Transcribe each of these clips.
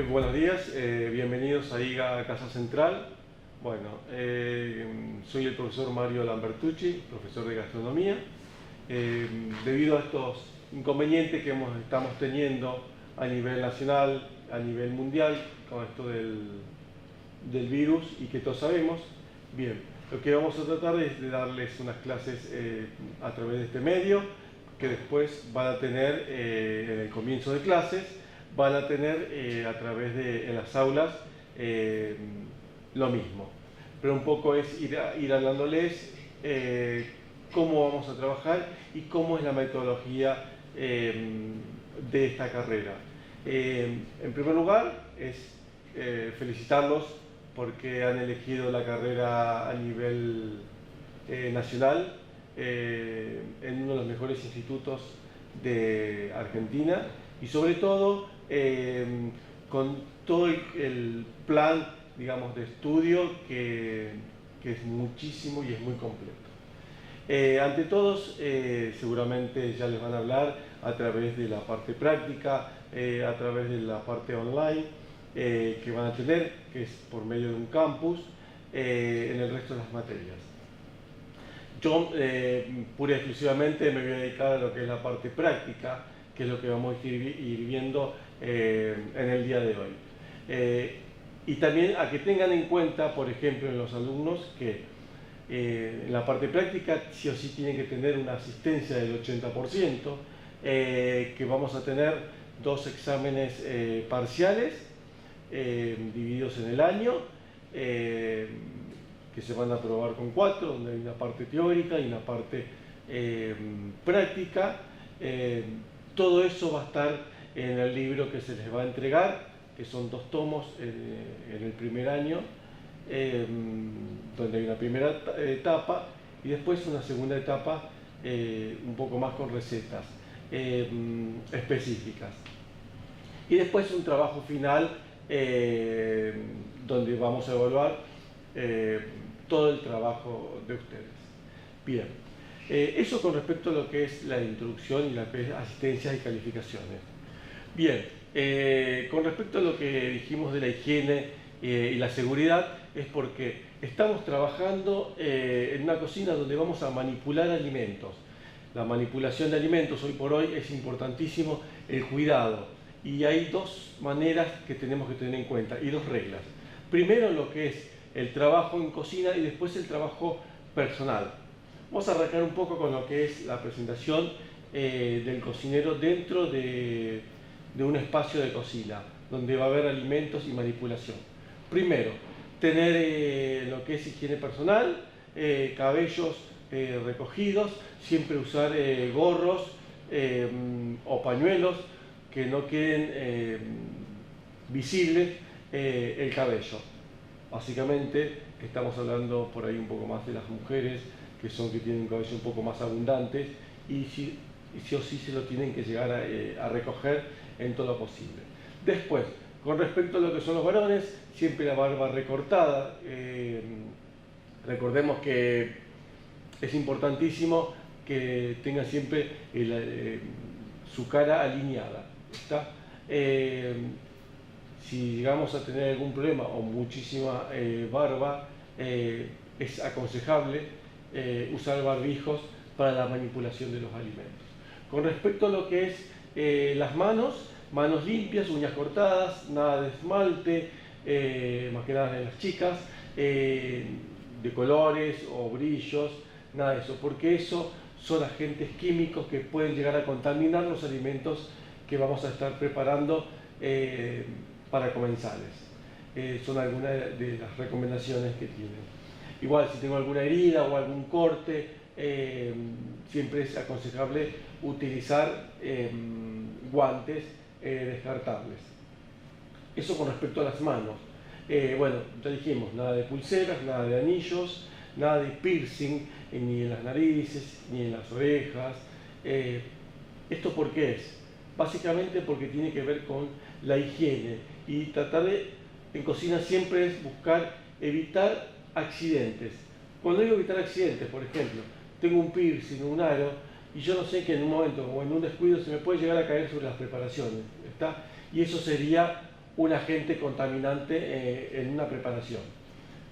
Buenos días, bienvenidos a IGA Casa Central. Bueno, soy el profesor Mario Lambertucci, profesor de gastronomía. Debido a estos inconvenientes que estamos teniendo a nivel nacional, a nivel mundial, con esto del virus y que todos sabemos, bien, lo que vamos a tratar es de darles unas clases a través de este medio, que después van a tener en el comienzo de clases, van a tener a través de en las aulas lo mismo. Pero un poco es ir hablándoles cómo vamos a trabajar y cómo es la metodología de esta carrera. En primer lugar, es felicitarlos porque han elegido la carrera a nivel nacional en uno de los mejores institutos de Argentina y sobre todo con todo el plan, digamos, de estudio que es muchísimo y es muy completo. Ante todos, seguramente ya les van a hablar a través de la parte práctica, a través de la parte online que van a tener, que es por medio de un campus, en el resto de las materias. Yo, pura y exclusivamente, me voy a dedicar a lo que es la parte práctica, que es lo que vamos a ir viendo en el día de hoy. Y también a que tengan en cuenta, por ejemplo, en los alumnos, que en la parte práctica sí o sí tienen que tener una asistencia del 80%, que vamos a tener 2 exámenes parciales divididos en el año, que se van a probar con 4, donde hay una parte teórica y una parte práctica. Todo eso va a estar en el libro que se les va a entregar, que son 2 tomos en el primer año, donde hay una primera etapa y después una segunda etapa un poco más con recetas específicas. Y después un trabajo final donde vamos a evaluar todo el trabajo de ustedes. Bien, eso con respecto a lo que es la introducción y la asistencia y calificaciones. Bien, con respecto a lo que dijimos de la higiene y la seguridad, es porque estamos trabajando en una cocina donde vamos a manipular alimentos. La manipulación de alimentos hoy por hoy es importantísimo, el cuidado. Y hay 2 maneras que tenemos que tener en cuenta y 2 reglas. Primero lo que es el trabajo en cocina y después el trabajo personal. Vamos a arrancar un poco con lo que es la presentación del cocinero dentro de un espacio de cocina, donde va a haber alimentos y manipulación. Primero, tener lo que es higiene personal, cabellos recogidos, siempre usar gorros o pañuelos que no queden visibles el cabello. Básicamente estamos hablando por ahí un poco más de las mujeres que tienen un cabello un poco más abundantes y sí o sí se lo tienen que llegar a recoger en todo lo posible. Después, con respecto a lo que son los varones, siempre la barba recortada. Recordemos que es importantísimo que tengan siempre su cara alineada. ¿Está? Si llegamos a tener algún problema o muchísima barba, es aconsejable usar barbijos para la manipulación de los alimentos. Con respecto a lo que es las manos limpias, uñas cortadas, nada de esmalte, más que nada de las chicas, de colores o brillos, nada de eso, porque eso son agentes químicos que pueden llegar a contaminar los alimentos que vamos a estar preparando para comensales. Son algunas de las recomendaciones que tienen. Igual, si tengo alguna herida o algún corte, siempre es aconsejable utilizar guantes descartables. Eso con respecto a las manos. Bueno, ya dijimos, nada de pulseras, nada de anillos, nada de piercing, ni en las narices, ni en las orejas. ¿Esto por qué es? Básicamente porque tiene que ver con la higiene y tratar en cocina siempre es evitar accidentes. Cuando digo evitar accidentes, por ejemplo, tengo un piercing, un aro, y yo no sé que en un momento o en un descuido se me puede llegar a caer sobre las preparaciones, ¿está? Y eso sería un agente contaminante en una preparación.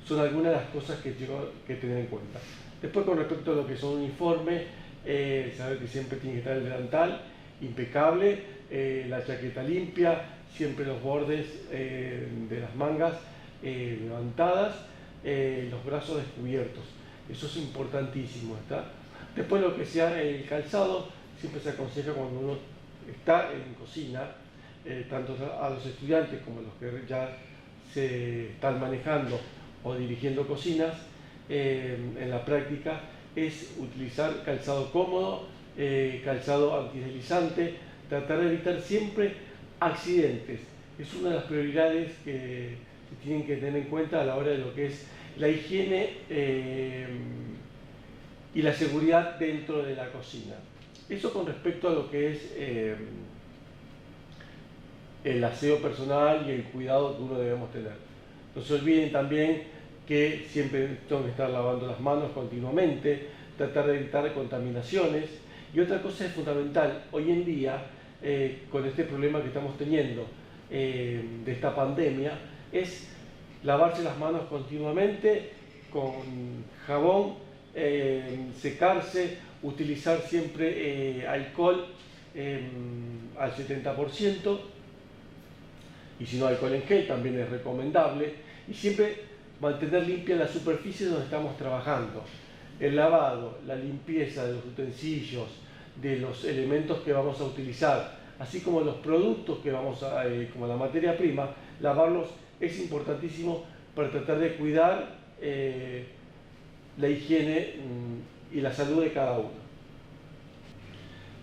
Son algunas de las cosas que tengo que tener en cuenta. Después, con respecto a lo que son uniformes, saber que siempre tiene que estar el delantal impecable, la chaqueta limpia, siempre los bordes de las mangas levantadas, los brazos descubiertos. Eso es importantísimo, ¿está? Después, lo que sea el calzado, siempre se aconseja cuando uno está en cocina, tanto a los estudiantes como a los que ya se están manejando o dirigiendo cocinas, en la práctica, es utilizar calzado cómodo, calzado antideslizante, tratar de evitar siempre accidentes. Es una de las prioridades que se tienen que tener en cuenta a la hora de lo que es la higiene y la seguridad dentro de la cocina. Eso con respecto a lo que es el aseo personal y el cuidado que uno debemos tener. No se olviden también que siempre tengo que estar lavando las manos continuamente, tratar de evitar contaminaciones. Y otra cosa es fundamental, hoy en día, con este problema que estamos teniendo de esta pandemia, es lavarse las manos continuamente con jabón, secarse, utilizar siempre alcohol al 70%, y si no alcohol en gel también es recomendable, y siempre mantener limpia la superficie donde estamos trabajando. El lavado, la limpieza de los utensilios, de los elementos que vamos a utilizar, así como los productos que vamos a, como la materia prima, lavarlos es importantísimo para tratar de cuidar la higiene y la salud de cada uno.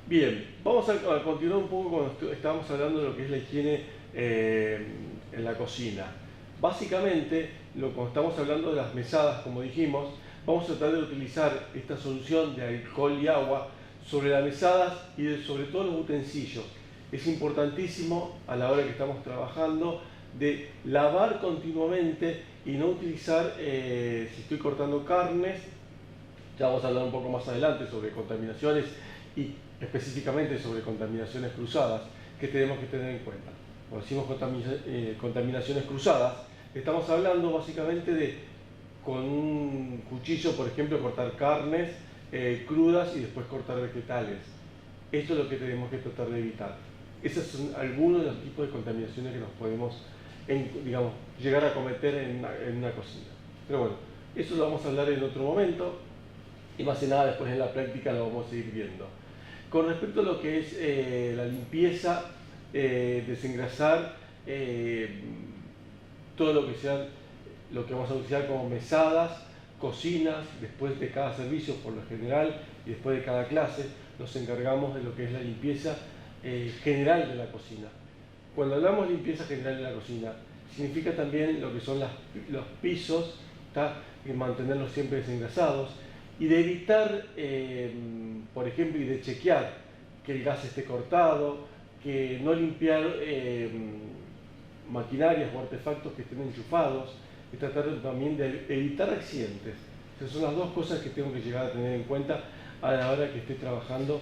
Bien, vamos a continuar un poco cuando estábamos hablando de lo que es la higiene en la cocina. Básicamente, cuando estamos hablando de las mesadas, como dijimos, vamos a tratar de utilizar esta solución de alcohol y agua sobre las mesadas y sobre todo los utensilios. Es importantísimo a la hora que estamos trabajando de lavar continuamente y no utilizar, si estoy cortando carnes, ya vamos a hablar un poco más adelante sobre contaminaciones y específicamente sobre contaminaciones cruzadas que tenemos que tener en cuenta. Cuando decimos contaminaciones cruzadas, estamos hablando básicamente de con un cuchillo, por ejemplo, cortar carnes crudas y después cortar vegetales. Esto es lo que tenemos que tratar de evitar. Esos son algunos de los tipos de contaminaciones que nos podemos, digamos, llegar a cometer en una cocina. Pero bueno, eso lo vamos a hablar en otro momento y más que nada después en la práctica lo vamos a ir viendo. Con respecto a lo que es la limpieza, desengrasar todo lo que sea lo que vamos a utilizar como mesadas, cocinas, después de cada servicio por lo general y después de cada clase nos encargamos de lo que es la limpieza general de la cocina. Cuando hablamos de limpieza general de la cocina, significa también lo que son los pisos, mantenerlos siempre desengrasados y de evitar, por ejemplo, y de chequear que el gas esté cortado, que no limpiar maquinarias o artefactos que estén enchufados, y tratar también de evitar accidentes. Esas son las dos cosas que tengo que llegar a tener en cuenta a la hora que esté trabajando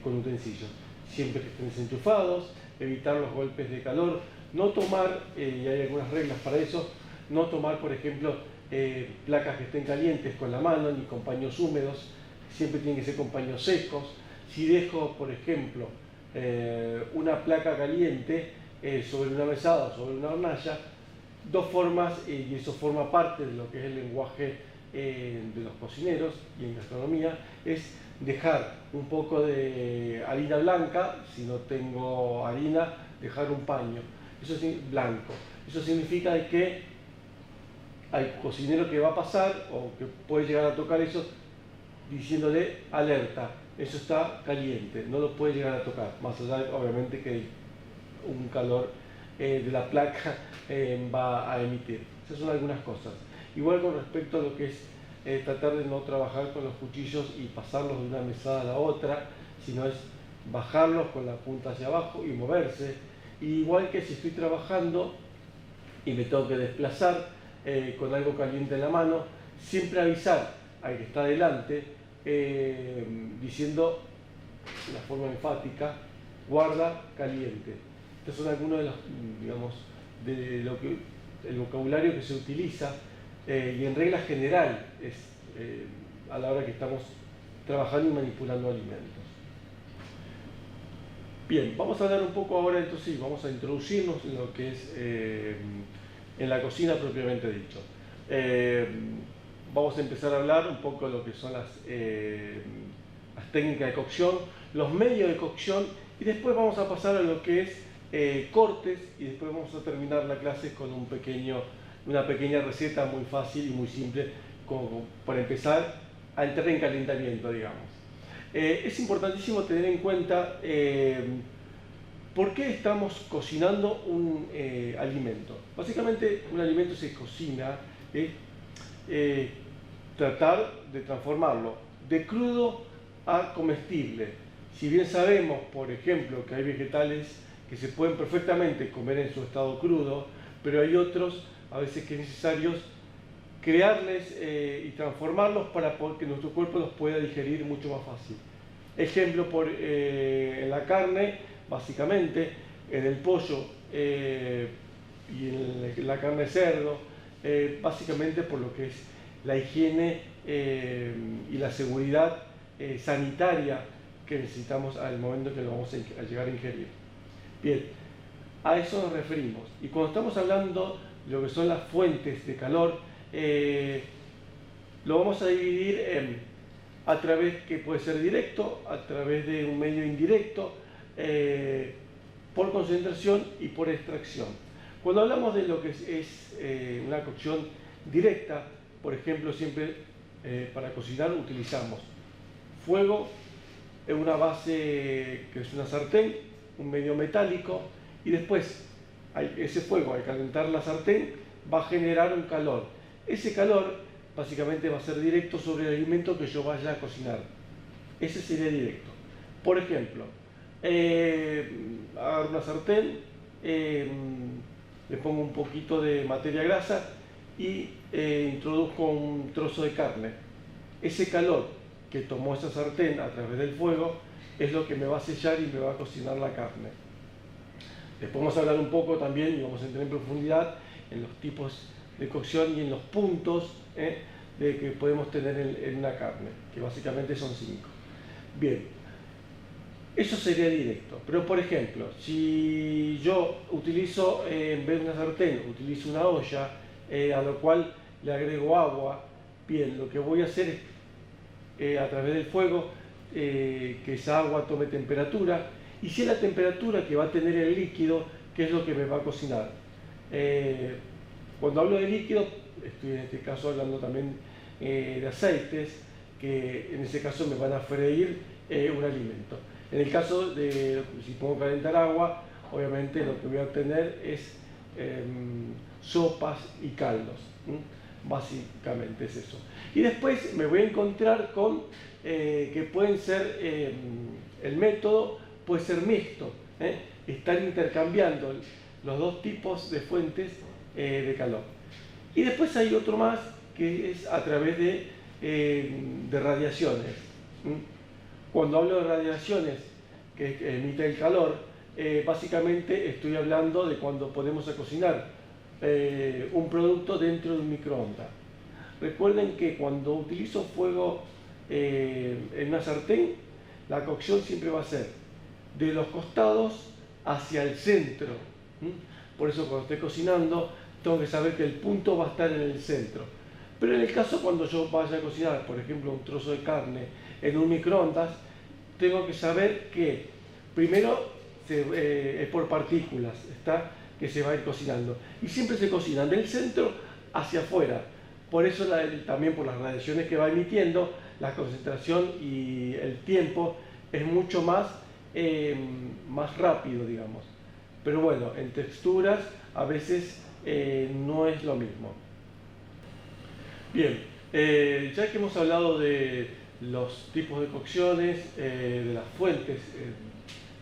con utensilios. Siempre que estén desenchufados, evitar los golpes de calor, no tomar, y hay algunas reglas para eso, no tomar, por ejemplo, placas que estén calientes con la mano ni con paños húmedos, siempre tienen que ser con paños secos. Si dejo, por ejemplo, una placa caliente sobre una mesada o sobre una hornalla, dos formas, y eso forma parte de lo que es el lenguaje de los cocineros y en gastronomía, es dejar un poco de harina blanca, si no tengo harina, dejar un paño, eso es blanco. Eso significa que al cocinero que va a pasar o que puede llegar a tocar eso, diciéndole alerta, eso está caliente, no lo puede llegar a tocar, más allá obviamente que un calor de la placa va a emitir. Esas son algunas cosas. Igual con respecto a lo que es tratar de no trabajar con los cuchillos y pasarlos de una mesada a la otra, sino es bajarlos con la punta hacia abajo y moverse. Igual que si estoy trabajando y me tengo que desplazar con algo caliente en la mano, siempre avisar al que está delante diciendo de una forma enfática, guarda caliente. Estos son algunos de los, digamos, de lo que, el vocabulario que se utiliza y en regla general es a la hora que estamos trabajando y manipulando alimentos. Bien, vamos a hablar un poco ahora, entonces, vamos a introducirnos en lo que es en la cocina propiamente dicho. Vamos a empezar a hablar un poco de lo que son las técnicas de cocción, los medios de cocción, y después vamos a pasar a lo que es cortes, y después vamos a terminar la clase con una pequeña receta muy fácil y muy simple para empezar a entrar en calentamiento, digamos. Es importantísimo tener en cuenta por qué estamos cocinando un alimento. Básicamente un alimento se cocina, tratar de transformarlo de crudo a comestible. Si bien sabemos, por ejemplo, que hay vegetales que se pueden perfectamente comer en su estado crudo, pero hay otros a veces que es necesario crearles y transformarlos para que nuestro cuerpo los pueda digerir mucho más fácil. Ejemplo, en la carne, básicamente, en el pollo y en la carne de cerdo, básicamente por lo que es la higiene y la seguridad sanitaria que necesitamos al momento que lo vamos a llegar a ingerir. Bien, a eso nos referimos. Y cuando estamos hablando de lo que son las fuentes de calor, lo vamos a dividir a través que puede ser directo, a través de un medio indirecto, por concentración y por extracción. Cuando hablamos de lo que es una cocción directa, por ejemplo, siempre para cocinar utilizamos fuego en una base que es una sartén, un medio metálico, y después ese fuego, al calentar la sartén, va a generar un calor. Ese calor básicamente va a ser directo sobre el alimento que yo vaya a cocinar. Ese sería directo. Por ejemplo, agarro una sartén, le pongo un poquito de materia grasa y introduzco un trozo de carne. Ese calor que tomó esa sartén a través del fuego es lo que me va a sellar y me va a cocinar la carne. Después vamos a hablar un poco también y vamos a entrar en profundidad en los tipos de cocción y en los puntos de que podemos tener en una carne, que básicamente son 5. Bien, eso sería directo. Pero por ejemplo, si yo utilizo, en vez de una sartén, utilizo una olla, a lo cual le agrego agua, bien, lo que voy a hacer es, a través del fuego, que esa agua tome temperatura, y si es la temperatura que va a tener el líquido, que es lo que me va a cocinar. Cuando hablo de líquido, estoy en este caso hablando también de aceites, que en ese caso me van a freír un alimento. En el caso de, si pongo a calentar agua, obviamente lo que voy a obtener es sopas y caldos. Básicamente es eso. Y después me voy a encontrar con que pueden ser, el método puede ser mixto, estar intercambiando los dos tipos de fuentes de calor. Y después hay otro más que es a través de radiaciones. Cuando hablo de radiaciones que emite el calor, básicamente estoy hablando de cuando ponemos a cocinar un producto dentro de un microondas. Recuerden que cuando utilizo fuego en una sartén, la cocción siempre va a ser de los costados hacia el centro. Por eso cuando estoy cocinando tengo que saber que el punto va a estar en el centro. Pero en el caso cuando yo vaya a cocinar, por ejemplo, un trozo de carne en un microondas, tengo que saber que primero es por partículas, que se va a ir cocinando. Y siempre se cocinan del centro hacia afuera. Por eso también por las radiaciones que va emitiendo, la concentración y el tiempo es mucho más rápido, digamos. Pero bueno, en texturas a veces no es lo mismo. Bien, ya que hemos hablado de los tipos de cocciones, de las fuentes,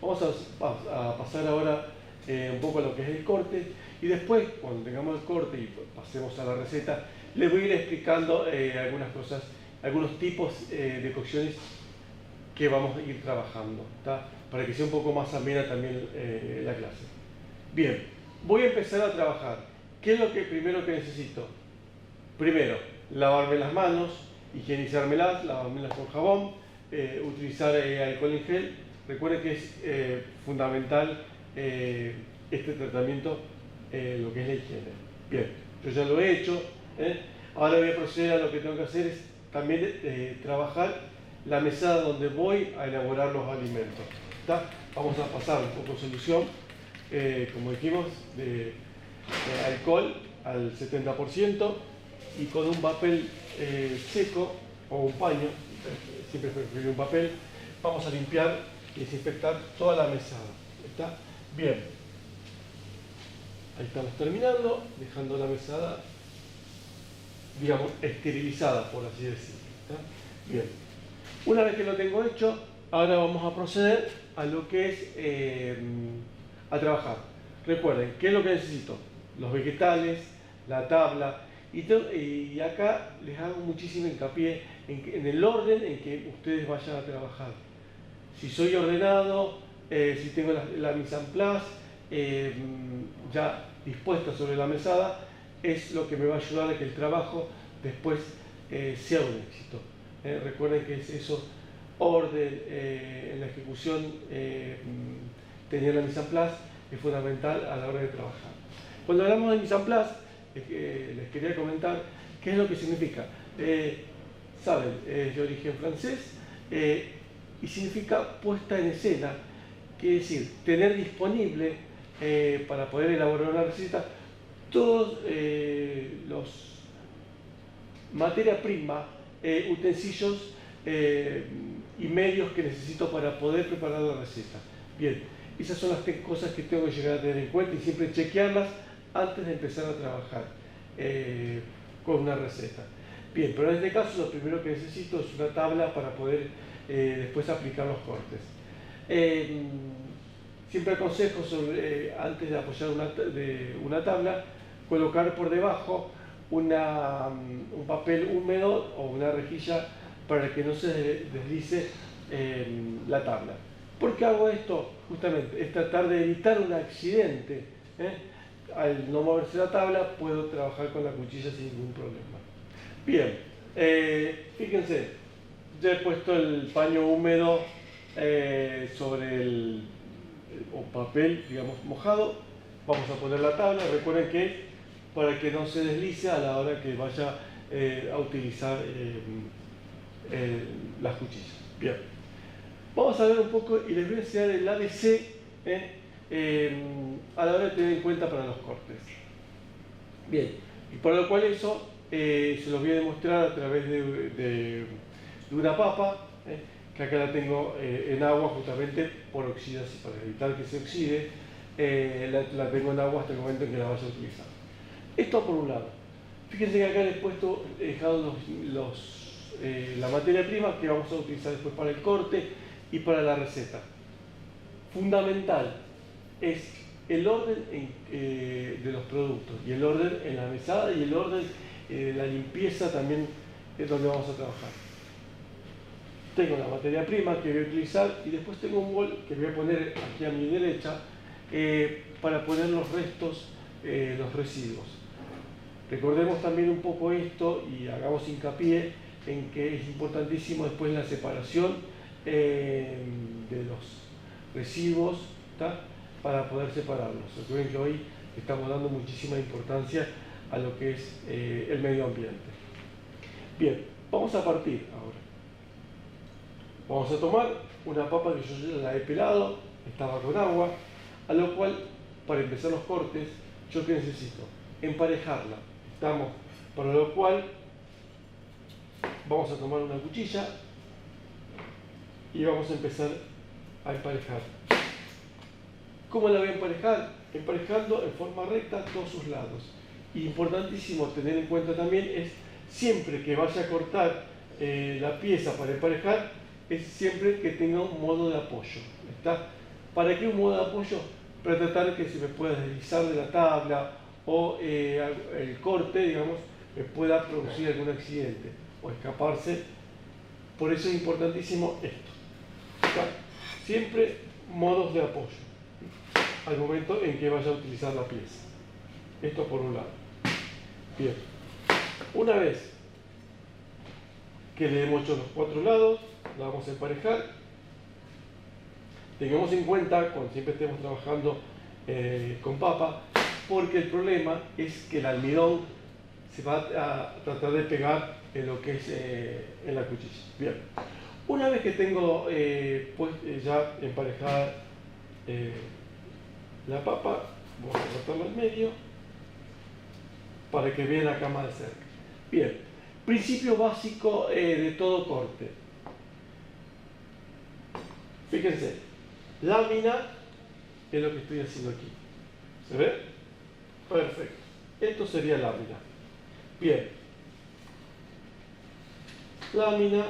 vamos a pasar ahora un poco a lo que es el corte, y después, cuando tengamos el corte y pasemos a la receta, les voy a ir explicando algunas cosas, algunos tipos de cocciones que vamos a ir trabajando, ¿tá? Para que sea un poco más amena también la clase. Bien, voy a empezar a trabajar. ¿Qué es lo primero que necesito? Primero, lavarme las manos, higienizármelas, lavármelas con jabón, utilizar alcohol en gel. Recuerden que es fundamental este tratamiento, lo que es la higiene. Bien, yo ya lo he hecho. Ahora voy a proceder a lo que tengo que hacer, es también trabajar la mesada donde voy a elaborar los alimentos. ¿Está? Vamos a pasar un poco de solución, como dijimos, de alcohol al 70%, y con un papel seco o un paño, siempre prefiero un papel, vamos a limpiar y desinfectar toda la mesada. ¿Está? Bien. Ahí estamos terminando, dejando la mesada, digamos, esterilizada, por así decirlo. ¿Está? Bien. Una vez que lo tengo hecho, ahora vamos a proceder a lo que es a trabajar. Recuerden, ¿qué es lo que necesito? Los vegetales, la tabla, y acá les hago muchísimo hincapié en el orden en que ustedes vayan a trabajar. Si soy ordenado, si tengo la mise en place ya dispuesta sobre la mesada, es lo que me va a ayudar a que el trabajo después sea un éxito. Recuerden que es eso, orden en la ejecución, tener la mise en place es fundamental a la hora de trabajar. Cuando hablamos de mise en place, les quería comentar qué es lo que significa. Saben, es de origen francés y significa puesta en escena, quiere decir tener disponible para poder elaborar una receta todos los materia prima, utensilios y medios que necesito para poder preparar la receta. Bien, esas son las cosas que tengo que llegar a tener en cuenta y siempre chequearlas antes de empezar a trabajar con una receta. Bien, pero en este caso lo primero que necesito es una tabla para poder después aplicar los cortes. Siempre aconsejo antes de apoyar una tabla, colocar por debajo un papel húmedo o una rejilla para que no se deslice la tabla. ¿Por qué hago esto? Justamente es tratar de evitar un accidente. Al no moverse la tabla puedo trabajar con la cuchilla sin ningún problema. Bien, fíjense, ya he puesto el paño húmedo sobre el papel, digamos, mojado. Vamos a poner la tabla. Recuerden que es para que no se deslice a la hora que vaya a utilizar las cuchillas. Bien, vamos a ver un poco y les voy a enseñar el ABC a la hora de tener en cuenta para los cortes. Bien, y para lo cual eso se los voy a demostrar a través de una papa, que acá la tengo en agua justamente por oxidación, para evitar que se oxide. La tengo en agua hasta el momento en que la vaya a utilizar. Esto por un lado. Fíjense que acá les he dejado la materia prima que vamos a utilizar después para el corte y para la receta. Fundamental es el orden de los productos y el orden en la mesada y el orden de la limpieza también es donde vamos a trabajar. Tengo la materia prima que voy a utilizar y después tengo un bol que voy a poner aquí a mi derecha para poner los restos, los residuos. Recordemos también un poco esto y hagamos hincapié en que es importantísimo después la separación de los residuos, ¿tá? Para poder separarlos. Recuerden que hoy estamos dando muchísima importancia a lo que es el medio ambiente. Bien, vamos a partir ahora. Vamos a tomar una papa que yo ya la he pelado, estaba con agua, a lo cual, para empezar los cortes, ¿yo qué necesito? Emparejarla. Estamos, para lo cual vamos a tomar una cuchilla y vamos a empezar a emparejar. ¿Cómo la voy a emparejar? Emparejando en forma recta todos sus lados. Y importantísimo tener en cuenta también es, siempre que vaya a cortar la pieza para emparejar, es siempre que tenga un modo de apoyo. ¿Está? ¿Para qué un modo de apoyo? Para tratar que se me pueda deslizar de la tabla o el corte, digamos, me pueda producir algún accidente o escaparse. Por eso es importantísimo esto. ¿Está? Siempre modos de apoyo. al momento en que vaya a utilizar la pieza. Esto por un lado. Bien, una vez que le hemos hecho los 4 lados, la vamos a emparejar. Tengamos en cuenta, cuando siempre estemos trabajando con papa, porque el problema es que el almidón se va a tratar de pegar en lo que es en la cuchilla. Bien, una vez que tengo ya emparejada la papa, vamos a cortarla al medio para que vean acá más de cerca. Bien, principio básico de todo corte. Fíjense, lámina es lo que estoy haciendo aquí. ¿Se ve? Perfecto. Esto sería lámina. Bien. Lámina,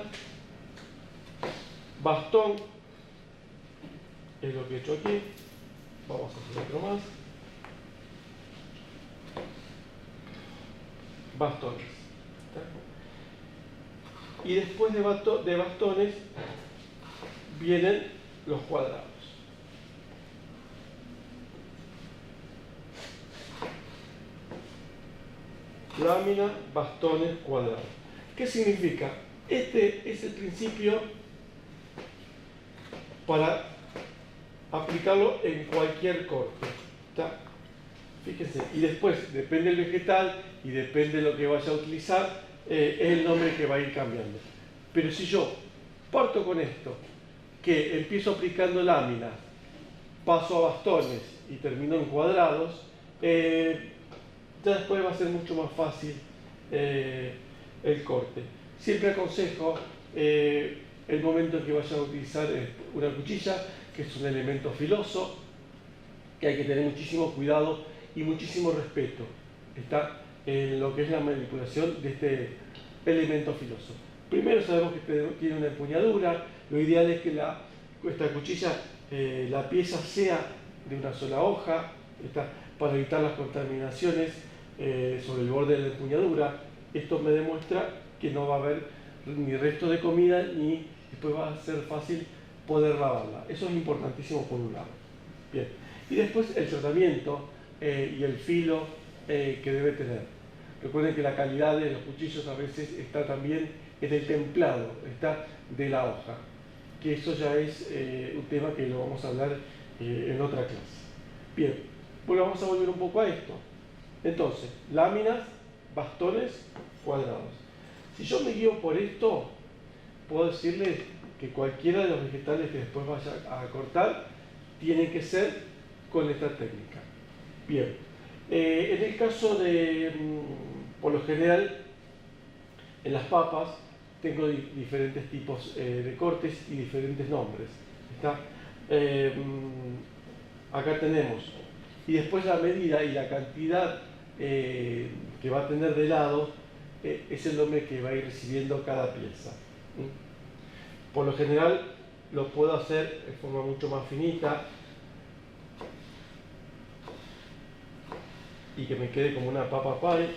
bastón, es lo que he hecho aquí. Vamos a hacer otro más. Bastones. Y después de bastones vienen los cuadrados. Lámina, bastones, cuadrados. ¿Qué significa? Este es el principio para aplicarlo en cualquier corte. ¿Está? Fíjense, y después depende del vegetal y depende de lo que vaya a utilizar, es el nombre que va a ir cambiando. Pero si yo parto con esto, que empiezo aplicando láminas, paso a bastones y termino en cuadrados, ya después va a ser mucho más fácil el corte. Siempre aconsejo el momento en que vaya a utilizar una cuchilla, que es un elemento filoso, que hay que tener muchísimo cuidado y muchísimo respeto está en lo que es la manipulación de este elemento filoso. Primero sabemos que tiene una empuñadura. Lo ideal es que esta cuchilla, la pieza sea de una sola hoja, está, para evitar las contaminaciones sobre el borde de la empuñadura. Esto me demuestra que no va a haber ni resto de comida ni después va a ser fácil poder lavarla. Eso es importantísimo por un lado. Bien. Y después el tratamiento y el filo que debe tener. Recuerden que la calidad de los cuchillos a veces está también en el templado, está de la hoja, que eso ya es un tema que lo vamos a hablar en otra clase. Bien, bueno, vamos a volver un poco a esto. Entonces, láminas, bastones, cuadrados. Si yo me guío por esto, puedo decirles que cualquiera de los vegetales que después vaya a cortar tiene que ser con esta técnica. Bien, en el caso de, por lo general, en las papas tengo diferentes tipos de cortes y diferentes nombres. ¿Está? Acá tenemos, y después la medida y la cantidad que va a tener de lado es el nombre que va a ir recibiendo cada pieza. Por lo general lo puedo hacer de forma mucho más finita y que me quede como una papa pie,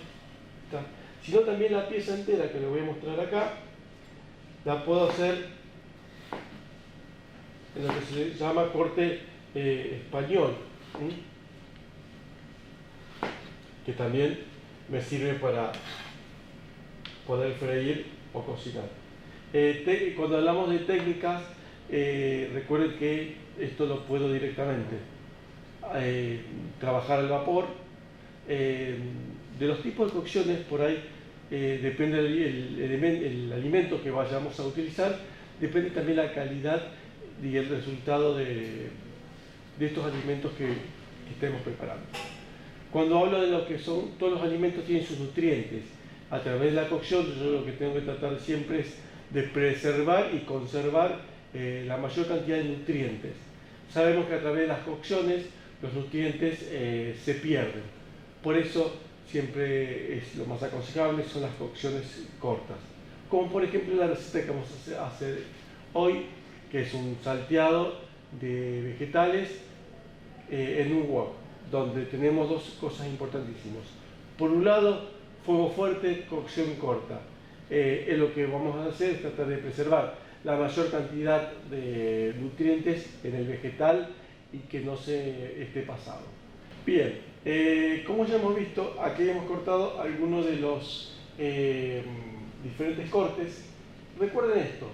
¿está? Sino también la pieza entera, que lo voy a mostrar acá, la puedo hacer en lo que se llama corte español, que también me sirve para poder freír o cocinar. Cuando hablamos de técnicas, recuerden que esto lo puedo directamente trabajar al vapor. De los tipos de cocciones, por ahí depende el alimento que vayamos a utilizar, depende también la calidad y el resultado de estos alimentos que estemos preparando. Cuando hablo de lo que son, todos los alimentos tienen sus nutrientes. A través de la cocción, yo lo que tengo que tratar siempre es de preservar y conservar la mayor cantidad de nutrientes. Sabemos que a través de las cocciones los nutrientes se pierden. Por eso siempre es lo más aconsejable son las cocciones cortas. Como por ejemplo la receta que vamos a hacer hoy, que es un salteado de vegetales en un wok, donde tenemos dos cosas importantísimas. Por un lado, fuego fuerte, cocción corta. Lo que vamos a hacer es tratar de preservar la mayor cantidad de nutrientes en el vegetal y que no se esté pasado. Bien, como ya hemos visto, aquí hemos cortado algunos de los diferentes cortes. Recuerden esto,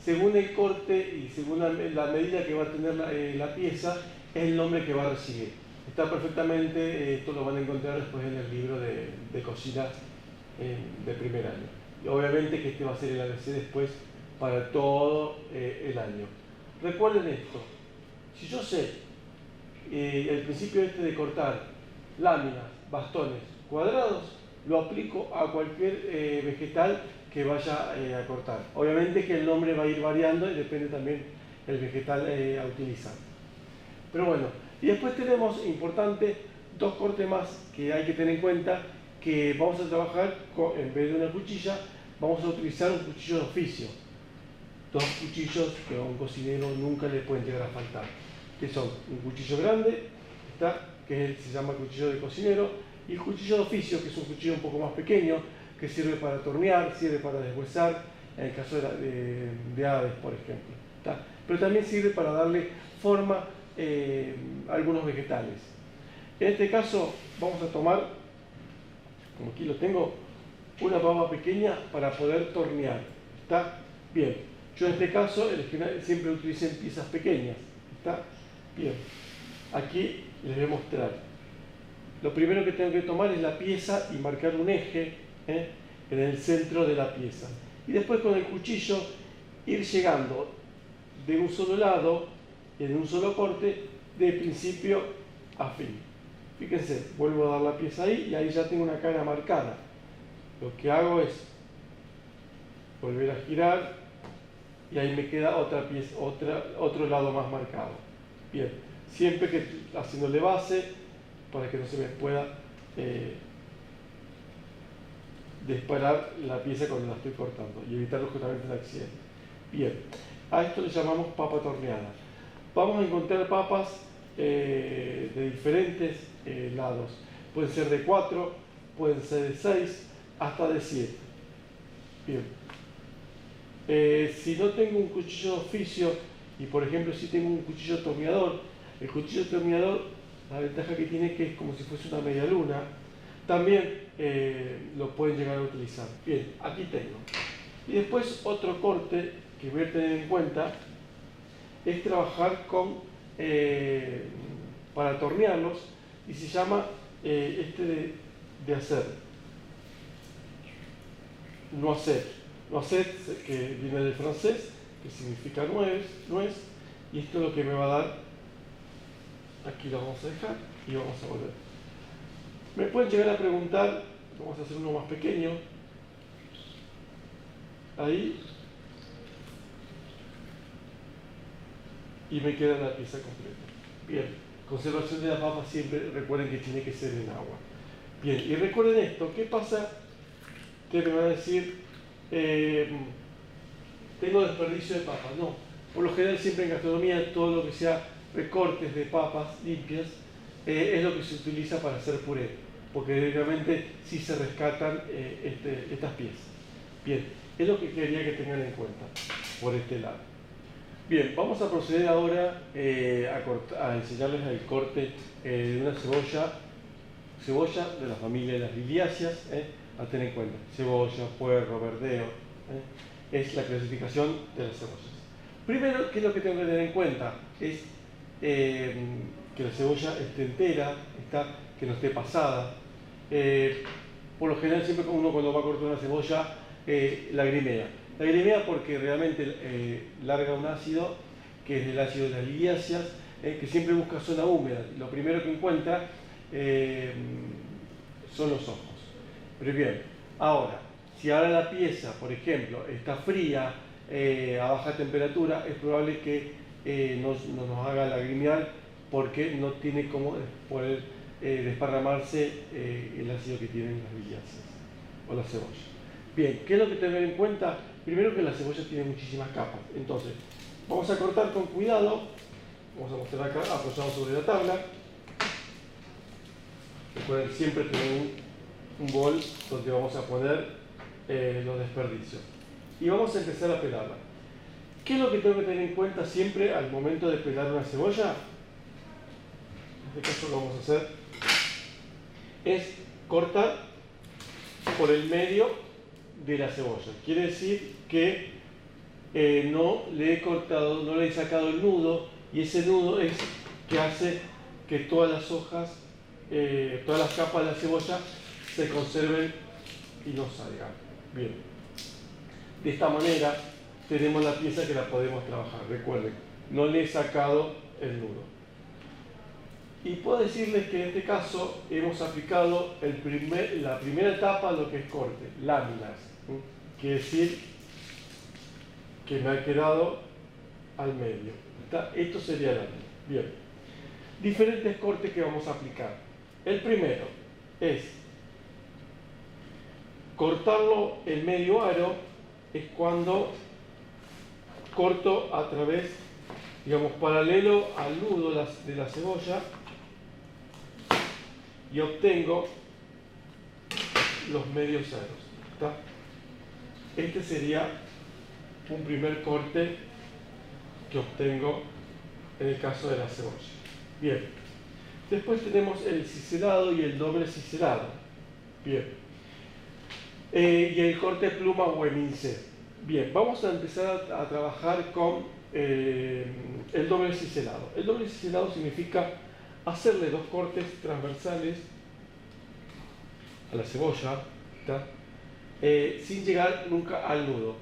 según el corte y según la medida que va a tener la pieza, es el nombre que va a recibir. Está perfectamente, esto lo van a encontrar después en el libro de cocina de primer año. Y obviamente que este va a ser el ABC después para todo el año. Recuerden esto, si yo sé el principio este de cortar láminas, bastones, cuadrados, lo aplico a cualquier vegetal que vaya a cortar. Obviamente que el nombre va a ir variando y depende también el vegetal a utilizar. Pero bueno, y después tenemos, importante, dos cortes más que hay que tener en cuenta, que vamos a trabajar con, en vez de una cuchilla, vamos a utilizar un cuchillo de oficio. Dos cuchillos que a un cocinero nunca le pueden llegar a faltar, que son un cuchillo grande, que se llama cuchillo de cocinero, y el cuchillo de oficio, que es un cuchillo un poco más pequeño, que sirve para tornear, sirve para deshuesar, en el caso de aves, por ejemplo. Pero también sirve para darle forma a algunos vegetales. En este caso vamos a tomar, como aquí lo tengo, una papa pequeña para poder tornear. ¿Está? Bien. Yo en este caso siempre utilicé piezas pequeñas. ¿Está? Bien. Aquí les voy a mostrar. Lo primero que tengo que tomar es la pieza y marcar un eje en el centro de la pieza. Y después con el cuchillo ir llegando de un solo lado, en un solo corte, de principio a fin. Fíjense, vuelvo a dar la pieza ahí y ahí ya tengo una cara marcada. Lo que hago es volver a girar y ahí me queda otra pieza, otro lado más marcado. Bien, siempre que haciéndole base para que no se me pueda disparar la pieza cuando la estoy cortando y evitar justamente el accidente. Bien, a esto le llamamos papa torneada. Vamos a encontrar papas de diferentes lados. Pueden ser de 4, pueden ser de 6, hasta de 7. Bien. Si no tengo un cuchillo de oficio y por ejemplo si tengo un cuchillo torneador, el cuchillo torneador, la ventaja que tiene es que es como si fuese una media luna, también lo pueden llegar a utilizar. Bien, aquí tengo. Y después otro corte que voy a tener en cuenta es trabajar con para tornearlos y se llama de hacer. Noisette, que viene del francés, que significa nuez, y esto es lo que me va a dar. Aquí lo vamos a dejar y vamos a volver. Me pueden llegar a preguntar, vamos a hacer uno más pequeño, ahí, y me queda la pieza completa. Bien, conservación de la papa siempre recuerden que tiene que ser en agua. Bien, y recuerden esto, ¿qué pasa? Ustedes me van a decir, tengo desperdicio de papas. No, por lo general siempre en gastronomía todo lo que sea recortes de papas limpias es lo que se utiliza para hacer puré, porque realmente sí se rescatan estas piezas. Bien, es lo que quería que tengan en cuenta por este lado. Bien, vamos a proceder ahora a enseñarles el corte de una cebolla de la familia de las liliáceas, a tener en cuenta. Cebolla, puerro, verdeo, es la clasificación de las cebollas. Primero, ¿qué es lo que tengo que tener en cuenta? Es que la cebolla esté entera, que no esté pasada. Por lo general, siempre uno cuando va a cortar una cebolla, lagrimea. Lagrimea porque realmente larga un ácido, que es el ácido de las liliáceas, que siempre busca zona húmeda. Lo primero que encuentra son los ojos. Pero bien, ahora, si ahora la pieza, por ejemplo, está fría, a baja temperatura, es probable que no nos haga lagrimear porque no tiene cómo poder desparramarse el ácido que tienen las liliáceas o la cebolla. Bien, ¿qué es lo que tener en cuenta? Primero que la cebolla tiene muchísimas capas. Entonces, vamos a cortar con cuidado. Vamos a mostrar acá, apoyado sobre la tabla. Recuerden siempre tener un bol donde vamos a poner los desperdicios. Y vamos a empezar a pelarla. ¿Qué es lo que tengo que tener en cuenta siempre al momento de pelar una cebolla? este caso lo vamos a hacer, es cortar por el medio de la cebolla. Quiere decir que no le he cortado, no le he sacado el nudo, y ese nudo es que hace que todas las hojas, todas las capas de la cebolla se conserven y no salgan. Bien. De esta manera tenemos la pieza que la podemos trabajar. Recuerden, no le he sacado el nudo. Y puedo decirles que en este caso hemos aplicado la primera etapa, lo que es corte, láminas. Quiere decir que me ha quedado al medio. Esto sería lámina. Bien. Diferentes cortes que vamos a aplicar. El primero es cortarlo en medio aro, es cuando corto a través, digamos, paralelo al nudo de la cebolla y obtengo los medios aros. ¿Está? Este sería un primer corte que obtengo en el caso de la cebolla. Bien. Después tenemos el ciselado y el doble ciselado. Bien. Y el corte pluma o emincé. Bien, vamos a empezar a trabajar con el doble ciselado. El doble ciselado significa hacerle dos cortes transversales a la cebolla, sin llegar nunca al nudo.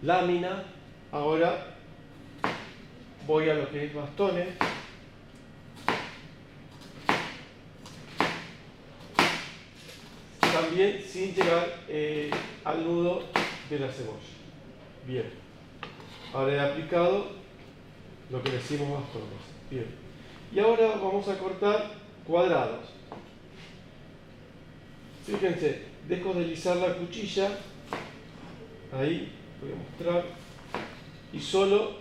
Lámina, ahora voy a lo que es bastones. También sin llegar al nudo de la cebolla. Bien. Ahora he aplicado lo que decimos bastones. Bien. Y ahora vamos a cortar cuadrados. Fíjense, dejo deslizar la cuchilla. Ahí, voy a mostrar. Y solo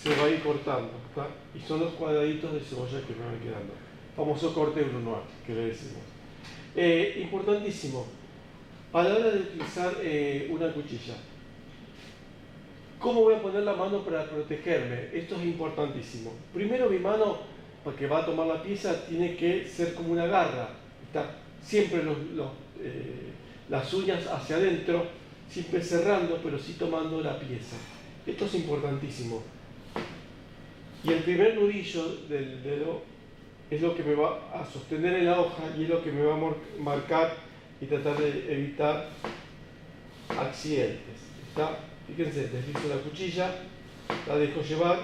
se va a ir cortando. ¿Está? Y son los cuadraditos de cebolla que me van quedando. Famoso corte brunoise, que le decimos. Importantísimo, a la hora de utilizar una cuchilla, ¿cómo voy a poner la mano para protegerme? Esto es importantísimo. Primero mi mano, porque va a tomar la pieza, tiene que ser como una garra. ¿Está? Siempre las uñas hacia adentro, siempre cerrando, pero sí tomando la pieza. Esto es importantísimo. Y el primer nudillo del dedo es lo que me va a sostener en la hoja y es lo que me va a marcar y tratar de evitar accidentes. ¿Está? Fíjense, deslizo la cuchilla, la dejo llevar,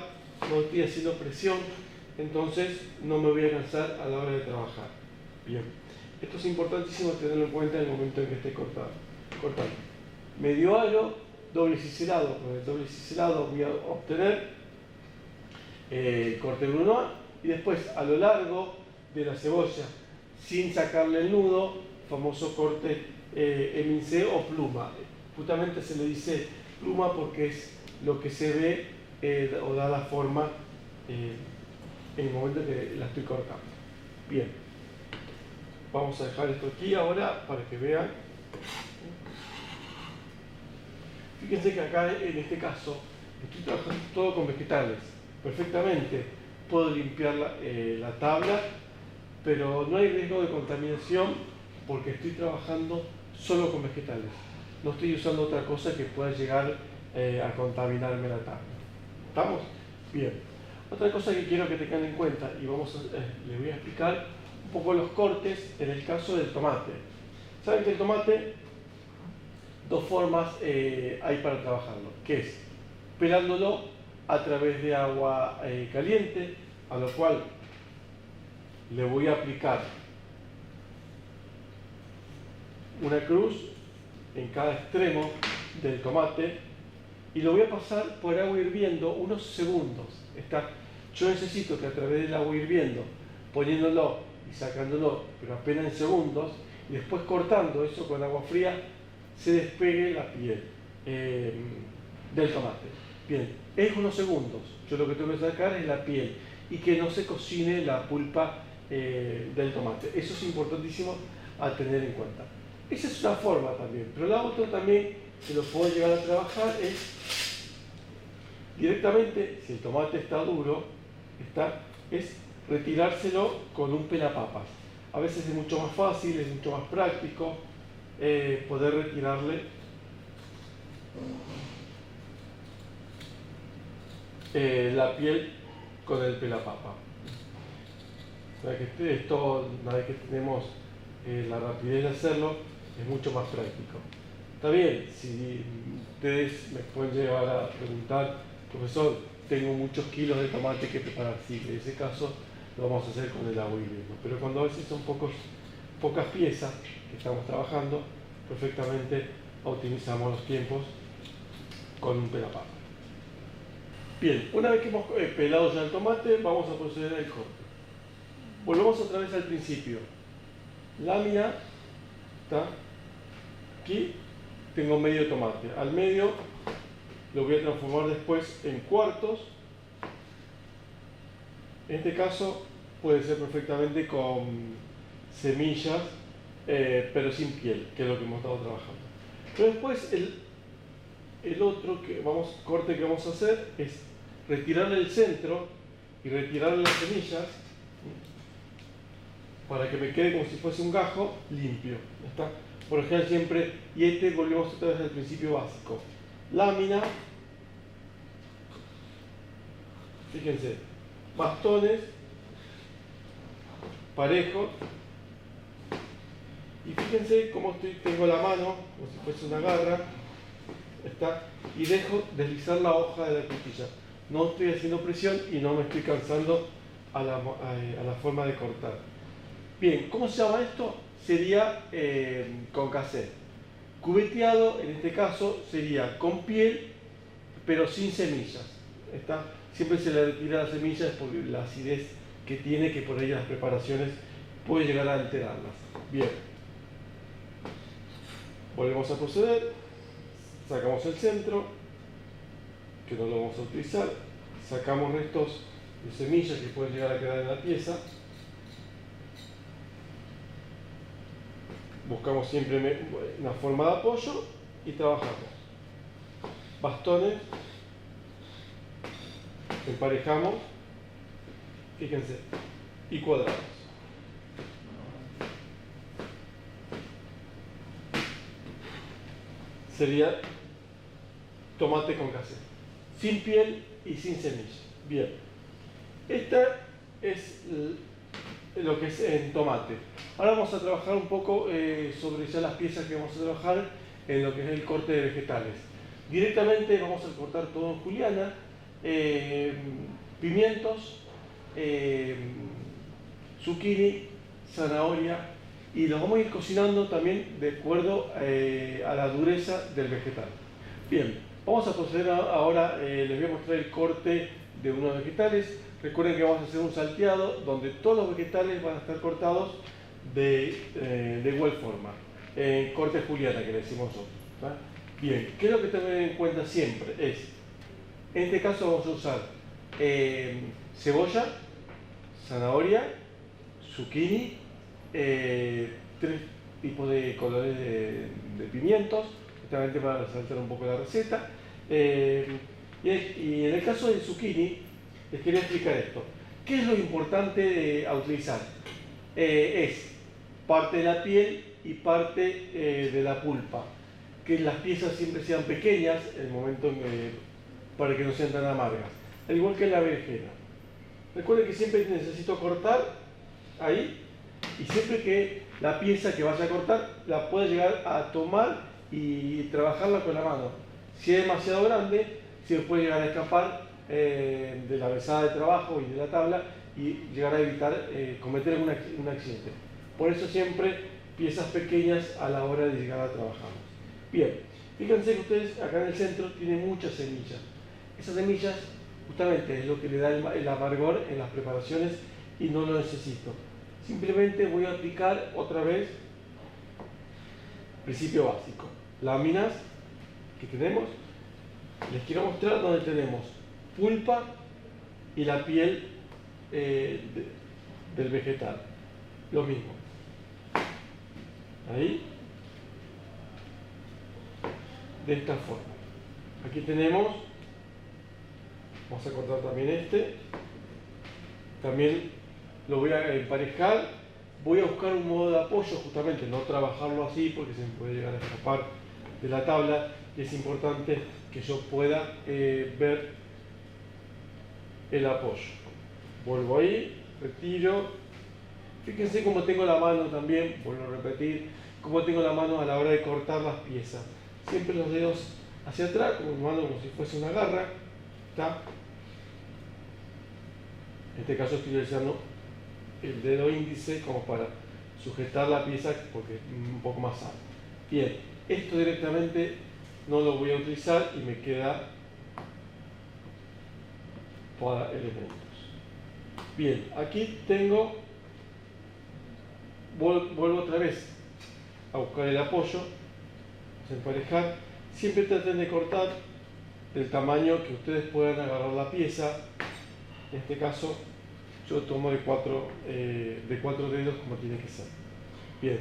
no estoy haciendo presión, entonces no me voy a cansar a la hora de trabajar. Bien, esto es importantísimo tenerlo en cuenta en el momento en que esté cortando. Medio aro, doble ciselado. Con el doble ciselado voy a obtener corte brunoise. Y después, a lo largo de la cebolla, sin sacarle el nudo, famoso corte emincé o pluma. Justamente se le dice pluma porque es lo que se ve o da la forma en el momento que la estoy cortando. Bien, vamos a dejar esto aquí ahora para que vean. Fíjense que acá en este caso estoy trabajando todo con vegetales, perfectamente. Puedo limpiar la tabla, pero no hay riesgo de contaminación porque estoy trabajando solo con vegetales. No estoy usando otra cosa que pueda llegar a contaminarme la tabla. ¿Estamos? Bien. Otra cosa que quiero que tengan en cuenta, y les voy a explicar un poco los cortes en el caso del tomate. Saben que el tomate, dos formas hay para trabajarlo, que es pelándolo a través de agua caliente, a lo cual le voy a aplicar una cruz en cada extremo del tomate y lo voy a pasar por agua hirviendo unos segundos. Yo necesito que a través del agua hirviendo, poniéndolo y sacándolo, pero apenas en segundos, y después cortando eso con agua fría, se despegue la piel del tomate. Bien, es unos segundos. Yo lo que tengo que sacar es la piel y que no se cocine la pulpa del tomate. Eso es importantísimo a tener en cuenta. Esa es una forma también, pero la otra también que lo puedo llegar a trabajar es directamente, si el tomate está duro, es retirárselo con un pelapapas. A veces es mucho más fácil, es mucho más práctico poder retirarle la piel con el pelapapa. Esto, una vez que tenemos la rapidez de hacerlo, es mucho más práctico. Está bien, si ustedes me pueden llegar a preguntar, profesor, tengo muchos kilos de tomate que preparar, sí, en ese caso lo vamos a hacer con el agua hirviendo. Pero cuando a veces son pocas piezas que estamos trabajando, perfectamente optimizamos los tiempos con un pelapapa. Bien, una vez que hemos pelado ya el tomate, vamos a proceder al corte. Volvemos otra vez al principio. Lámina, ¿está? Aquí tengo medio tomate. Al medio lo voy a transformar después en cuartos. En este caso puede ser perfectamente con semillas, pero sin piel, que es lo que hemos estado trabajando. Pero después el otro corte que vamos a hacer es retirarle el centro y retirarle las semillas para que me quede como si fuese un gajo limpio. ¿Está? Por ejemplo, siempre, y volvemos otra vez al principio básico. Lámina, fíjense, bastones parejos, y fíjense cómo tengo la mano, como si fuese una garra, ¿está? Y dejo deslizar la hoja de la cuchilla. No estoy haciendo presión y no me estoy cansando a la forma de cortar. Bien, ¿cómo se llama esto? Sería concassé. Cubeteado, en este caso, sería con piel, pero sin semillas. ¿Está? Siempre se le retira las semillas por la acidez que tiene, que por ahí las preparaciones puede llegar a alterarlas. Bien. Volvemos a proceder. Sacamos el centro, que no lo vamos a utilizar. Sacamos restos de semillas que pueden llegar a quedar en la pieza. Buscamos siempre una forma de apoyo y trabajamos. Bastones, emparejamos, fíjense, y cuadrados. Sería tomate concassé, sin piel y sin semilla. Bien, esta es lo que es en tomate. Ahora vamos a trabajar un poco sobre ya las piezas que vamos a trabajar en lo que es el corte de vegetales. Directamente vamos a cortar todo en juliana, pimientos, zucchini, zanahoria, y los vamos a ir cocinando también de acuerdo a la dureza del vegetal. Bien, vamos a proceder ahora, les voy a mostrar el corte de unos vegetales. Recuerden que vamos a hacer un salteado donde todos los vegetales van a estar cortados de igual forma. Corte juliana que le decimos nosotros. ¿Tá? Bien, ¿qué es lo que tener en cuenta siempre? En este caso vamos a usar cebolla, zanahoria, zucchini, 3 tipos de colores de pimientos, justamente para resaltar un poco la receta. Y en el caso del zucchini, les quería explicar esto. ¿Qué es lo importante a utilizar? Es parte de la piel y parte de la pulpa. Que las piezas siempre sean pequeñas en el momento para que no sean tan amargas. Al igual que la berenjena. Recuerden que siempre necesito cortar ahí, y siempre que la pieza que vaya a cortar la pueda llegar a tomar y trabajarla con la mano. Si es demasiado grande, se puede llegar a escapar de la mesada de trabajo y de la tabla y llegar a evitar cometer un accidente. Por eso siempre piezas pequeñas a la hora de llegar a trabajar. Bien, fíjense que ustedes acá en el centro tienen muchas semillas. Esas semillas justamente es lo que le da el amargor en las preparaciones y no lo necesito. Simplemente voy a aplicar otra vez principio básico. Láminas que tenemos. Les quiero mostrar donde tenemos pulpa y la piel del vegetal. Lo mismo. Ahí. De esta forma. Aquí tenemos, vamos a cortar también este, también lo voy a emparejar, voy a buscar un modo de apoyo, justamente no trabajarlo así porque se me puede llegar a escapar de la tabla, y es importante que yo pueda ver el apoyo. Vuelvo ahí, retiro. Fíjense cómo tengo la mano también, vuelvo a repetir, cómo tengo la mano a la hora de cortar las piezas. Siempre los dedos hacia atrás, como mi mano como si fuese una garra. ¿Está? En este caso estoy utilizando el dedo índice como para sujetar la pieza porque es un poco más alto. Bien, esto directamente no lo voy a utilizar y me queda para elementos. Bien, aquí tengo, vuelvo otra vez a buscar el apoyo, vamos a emparejar. Siempre traten de cortar del tamaño que ustedes puedan agarrar la pieza. En este caso yo tomo de cuatro dedos como tiene que ser. Bien,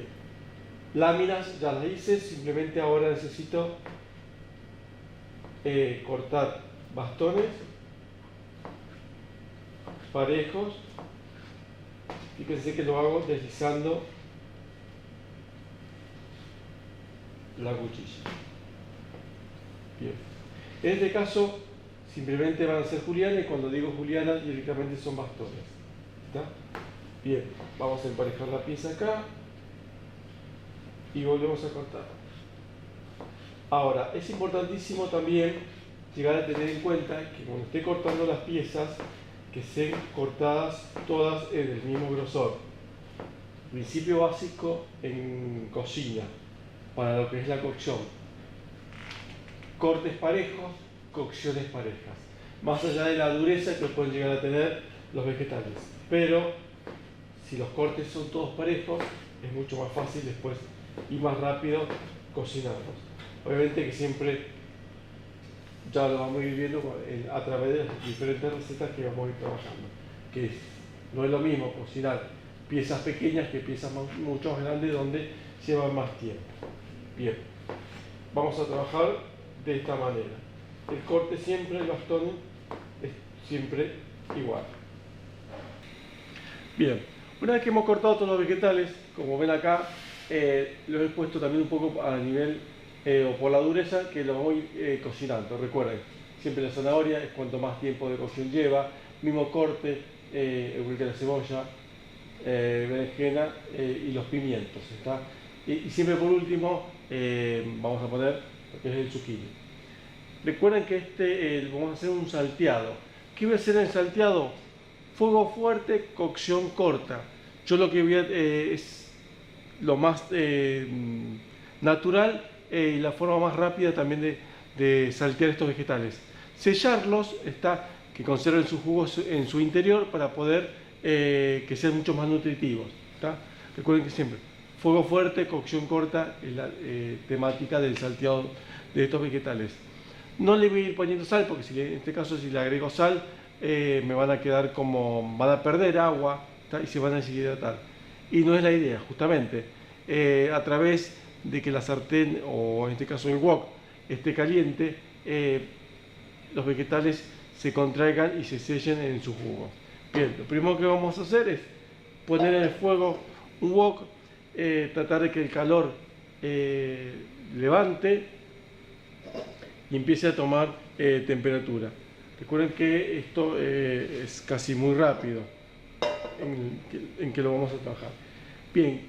láminas ya las hice, simplemente ahora necesito cortar bastones parejos. Fíjense que lo hago deslizando la cuchilla. Bien, en este caso simplemente van a ser julianas, y cuando digo julianas directamente son bastones. ¿Está? Bien, vamos a emparejar la pieza acá y volvemos a cortar. Ahora, es importantísimo también llegar a tener en cuenta que cuando esté cortando las piezas, que sean cortadas todas en el mismo grosor. Principio básico en cocina, para lo que es la cocción. Cortes parejos, cocciones parejas. Más allá de la dureza que pueden llegar a tener los vegetales. Pero si los cortes son todos parejos, es mucho más fácil después y más rápido cocinarlos. Obviamente que siempre ya lo vamos a ir viendo a través de las diferentes recetas que vamos a ir trabajando. Que no es lo mismo cocinar piezas pequeñas que piezas mucho más grandes donde llevan más tiempo. Bien, vamos a trabajar de esta manera. El corte siempre, el bastón es siempre igual. Bien, una vez que hemos cortado todos los vegetales, como ven acá, los he puesto también un poco a nivel o por la dureza que lo voy cocinando. Recuerden, siempre la zanahoria es cuanto más tiempo de cocción lleva, mismo corte, igual que la cebolla, berenjena y los pimientos. ¿Está? Y siempre por último vamos a poner lo que es el zucchini. Recuerden que vamos a hacer un salteado. ¿Qué voy a hacer en el salteado? Fuego fuerte, cocción corta. Yo lo que voy a es lo más natural y la forma más rápida también de saltear estos vegetales. Sellarlos, que conserven sus jugos en su interior para poder que sean mucho más nutritivos. ¿Está? Recuerden que siempre fuego fuerte, cocción corta es la temática del salteado de estos vegetales. No le voy a ir poniendo sal porque en este caso si le agrego sal me van a quedar van a perder agua, ¿está? Y se van a deshidratar. Y no es la idea, justamente. A través de que la sartén, o en este caso el wok, esté caliente, los vegetales se contraigan y se sellen en su jugo. Bien, lo primero que vamos a hacer es poner en el fuego un wok, tratar de que el calor levante y empiece a tomar temperatura. Recuerden que esto es casi muy rápido en que lo vamos a trabajar. Bien,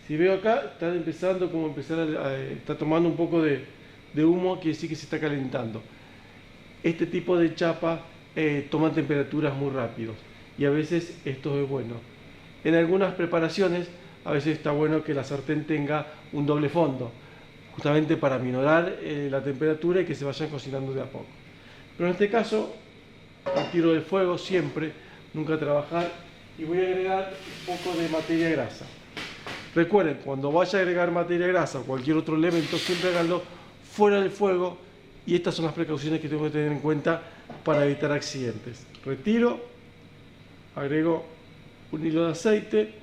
si veo acá, está empezando está tomando un poco de humo, quiere decir que se está calentando. Este tipo de chapa toma temperaturas muy rápido y a veces esto es bueno. En algunas preparaciones a veces está bueno que la sartén tenga un doble fondo, justamente para minorar la temperatura y que se vayan cocinando de a poco. Pero en este caso, retiro del fuego siempre, nunca trabajar, y voy a agregar un poco de materia grasa. Recuerden, cuando vaya a agregar materia grasa o cualquier otro elemento, siempre háganlo fuera del fuego, y estas son las precauciones que tengo que tener en cuenta para evitar accidentes. Retiro, agrego un hilo de aceite.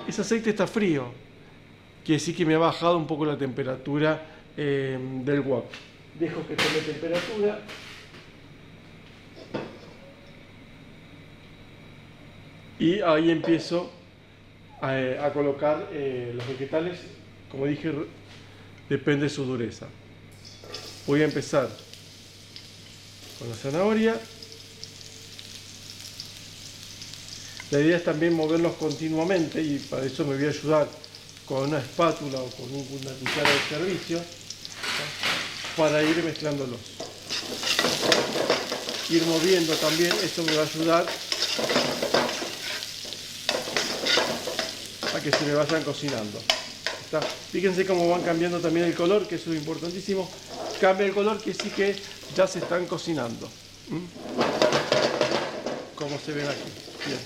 Ese aceite está frío, quiere decir que me ha bajado un poco la temperatura del wok. Dejo que tome temperatura. Y ahí empiezo a colocar los vegetales. Como dije, depende de su dureza. Voy a empezar con la zanahoria. La idea es también moverlos continuamente y para eso me voy a ayudar con una espátula o con una cuchara de servicio, ¿sí?, para ir mezclándolos. Ir moviendo también, esto me va a ayudar a que se me vayan cocinando. ¿Está? Fíjense cómo van cambiando también el color, que eso es importantísimo. Cambia el color, que sí que ya se están cocinando. Como se ven aquí. Bien.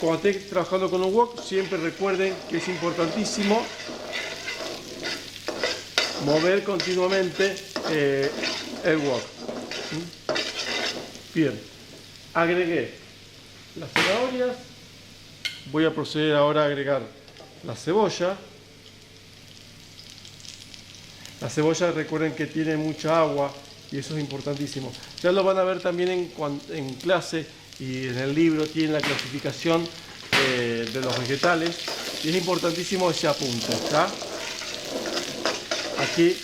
Cuando esté trabajando con un wok, siempre recuerden que es importantísimo mover continuamente el wok. Bien, agregué las zanahorias. Voy a proceder ahora a agregar la cebolla. La cebolla, recuerden que tiene mucha agua y eso es importantísimo. Ya lo van a ver también en clase y en el libro tienen la clasificación de los vegetales y es importantísimo ese apunte, ¿está? Aquí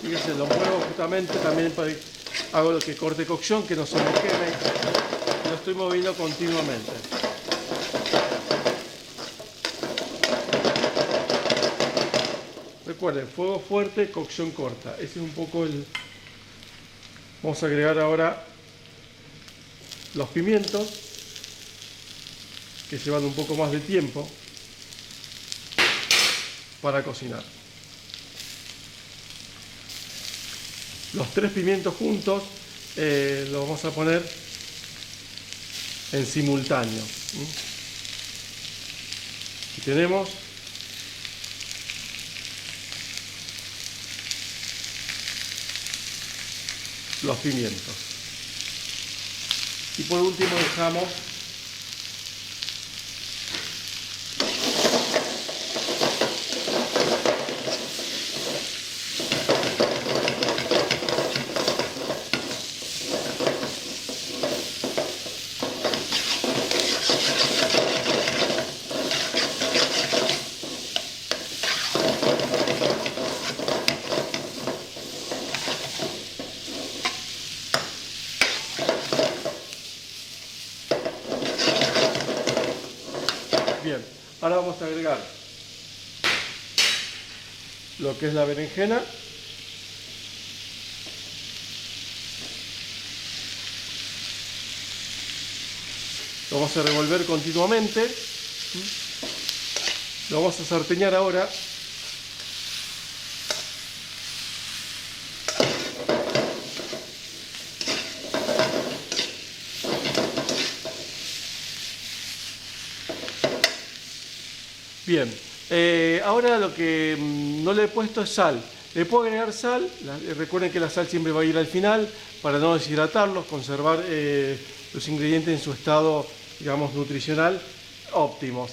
fíjense, lo muevo justamente también para hago lo que corte cocción, que no se me queme, lo estoy moviendo continuamente. Recuerden, fuego fuerte, cocción corta. Ese es un poco el... Vamos a agregar ahora los pimientos, que llevan un poco más de tiempo para cocinar. Los 3 pimientos juntos los vamos a poner en simultáneo. Y tenemos los pimientos. Y por último dejamos bien. Ahora vamos a agregar lo que es la berenjena. Lo vamos a revolver continuamente. Lo vamos a sarteñar ahora. Bien, ahora lo que no le he puesto es sal. Le puedo agregar sal, recuerden que la sal siempre va a ir al final para no deshidratarlos, conservar los ingredientes en su estado, digamos, nutricional óptimos.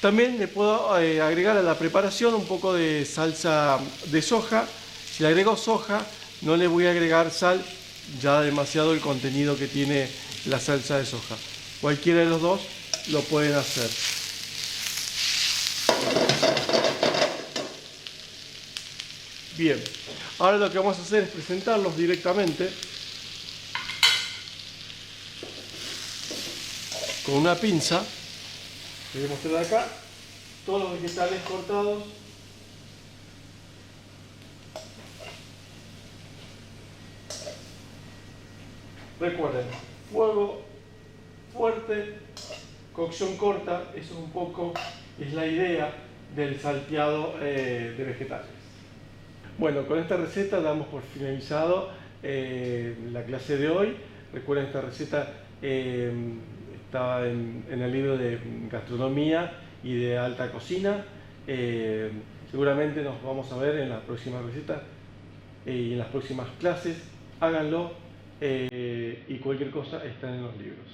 También le puedo agregar a la preparación un poco de salsa de soja. Si le agrego soja, no le voy a agregar sal, ya demasiado el contenido que tiene la salsa de soja. Cualquiera de los dos lo pueden hacer. Bien, ahora lo que vamos a hacer es presentarlos directamente con una pinza. Les voy a mostrar acá todos los vegetales cortados. Recuerden, fuego fuerte, cocción corta, eso es un poco, es la idea del salteado de vegetales. Bueno, con esta receta damos por finalizado la clase de hoy. Recuerden, esta receta está en el libro de gastronomía y de alta cocina. Seguramente nos vamos a ver en las próximas recetas y en las próximas clases. Háganlo y cualquier cosa está en los libros.